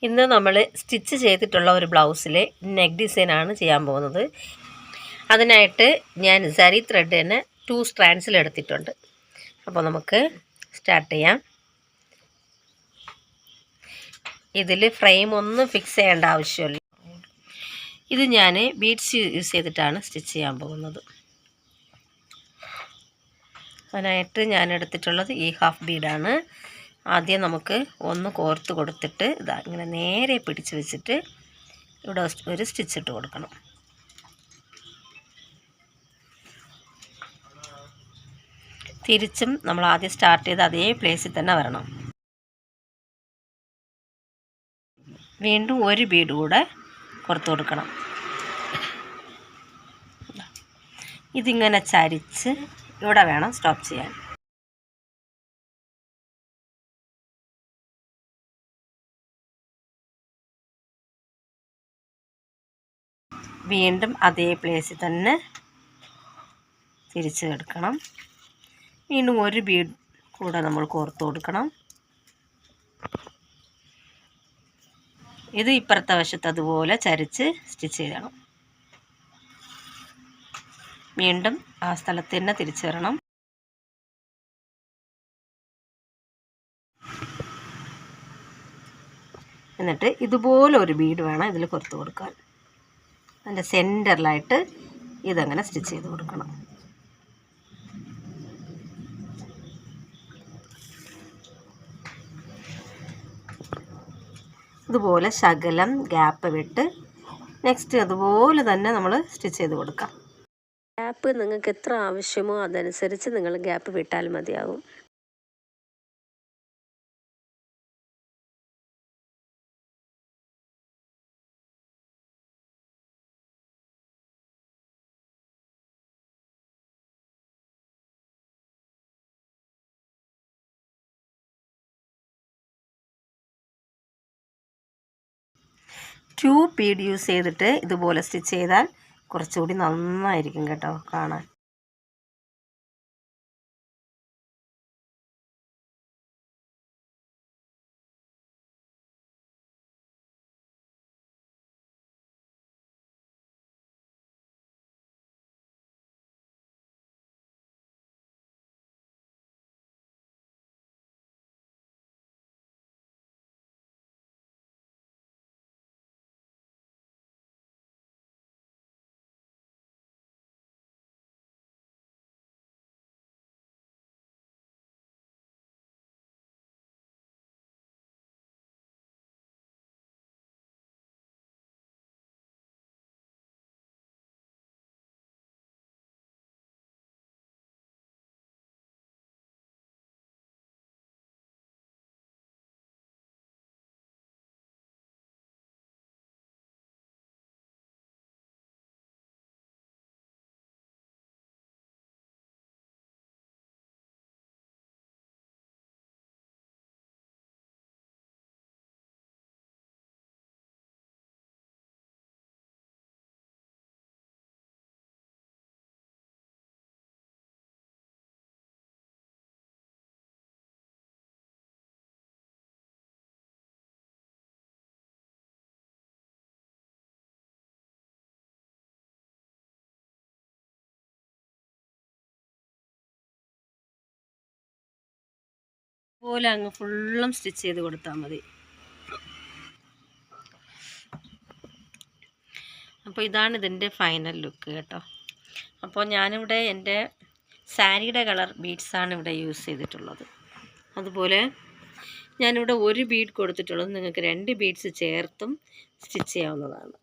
ഇന്ന് നമ്മൾ സ്റ്റിച്ച് ചെയ്തിട്ടുള്ള ഒരു ബ്ലൗസിലെ നെക്ക് ഡിസൈനാണ് ചെയ്യാൻ പോകുന്നത്. അതിനായിട്ട് ഞാൻ സരി ത്രെഡ് തന്നെ 2 സ്ട്രാൻഡ്സിൽ എടുത്തിട്ടുണ്ട്. അപ്പോൾ നമുക്ക് സ്റ്റാർട്ട് ചെയ്യാം. ഇതിൽ ഫ്രെയിം ഒന്നും ഫിക്സ് ചെയ്യേണ്ട ആവശ്യമില്ല. ഇത് ഞാൻ ബീഡ്സ് യൂസ് ചെയ്തിട്ടാണ് സ്റ്റിച്ച് ചെയ്യാൻ പോകുന്നത്. അതിനായിട്ട് ഞാൻ എടുത്തിട്ടുള്ളത് ഈ ഹാഫ് ബീഡാണ്. ആദ്യം നമുക്ക് ഒന്ന് കോർത്ത് കൊടുത്തിട്ട് ഇതാ ഇങ്ങനെ നേരെ പിടിച്ച് വെച്ചിട്ട് ഇവിടെ ഒരു സ്റ്റിച്ച് ഇട്ട് കൊടുക്കണം. തിരിച്ചും നമ്മൾ ആദ്യം സ്റ്റാർട്ട് ചെയ്ത് അതേ പ്ലേസിൽ തന്നെ വരണം. വീണ്ടും ഒരു ബീഡ് കൂടെ കോർത്ത് കൊടുക്കണം. ഇതിങ്ങനെ ചരിച്ച് ഇവിടെ വേണം സ്റ്റോപ്പ് ചെയ്യാൻ. വീണ്ടും അതേ പ്ലേസിൽ തന്നെ തിരിച്ച് എടുക്കണം. വീണ്ടും ഒരു ബീഡ് കൂടെ നമ്മൾ കോർത്ത് കൊടുക്കണം. ഇത് ഇപ്പുറത്തെ വശത്ത് അതുപോലെ ചരിച്ച് സ്റ്റിച്ച് ചെയ്യണം. വീണ്ടും ആ സ്ഥലത്ത് തന്നെ തിരിച്ചു വരണം. എന്നിട്ട് ഇതുപോലെ ഒരു ബീഡ് വേണം ഇതിൽ കോർത്ത് കൊടുക്കാൻ. അതിൻ്റെ സെൻറ്ററിലായിട്ട് ഇതങ്ങനെ സ്റ്റിച്ച് ചെയ്ത് കൊടുക്കണം. ഇതുപോലെ ശകലം ഗ്യാപ്പ് വിട്ട് നെക്സ്റ്റ് അതുപോലെ തന്നെ നമ്മൾ സ്റ്റിച്ച് ചെയ്ത് കൊടുക്കാം. ഗ്യാപ്പ് നിങ്ങൾക്ക് എത്ര ആവശ്യമോ അതനുസരിച്ച് നിങ്ങൾ ഗ്യാപ്പ് വിട്ടാൽ മതിയാകും. ടു ബീഡ് യൂസ് ചെയ്തിട്ട് ഇതുപോലെ സ്റ്റിച്ച് ചെയ്താൽ കുറച്ചുകൂടി നന്നായിരിക്കും കേട്ടോ കാണാൻ. പോലെ അങ്ങ് ഫുള്ളും സ്റ്റിച്ച് ചെയ്ത് കൊടുത്താൽ മതി. അപ്പോൾ ഇതാണ് ഇതിൻ്റെ ഫൈനൽ ലുക്ക് കേട്ടോ. അപ്പോൾ ഞാനിവിടെ എൻ്റെ സാരിയുടെ കളർ ബീഡ്സാണ് ഇവിടെ യൂസ് ചെയ്തിട്ടുള്ളത്. അതുപോലെ ഞാനിവിടെ ഒരു ബീഡ് കൊടുത്തിട്ടുള്ളത് നിങ്ങൾക്ക് 2 ബീഡ്സ് ചേർത്തും സ്റ്റിച്ച് ചെയ്യാവുന്നതാണ്.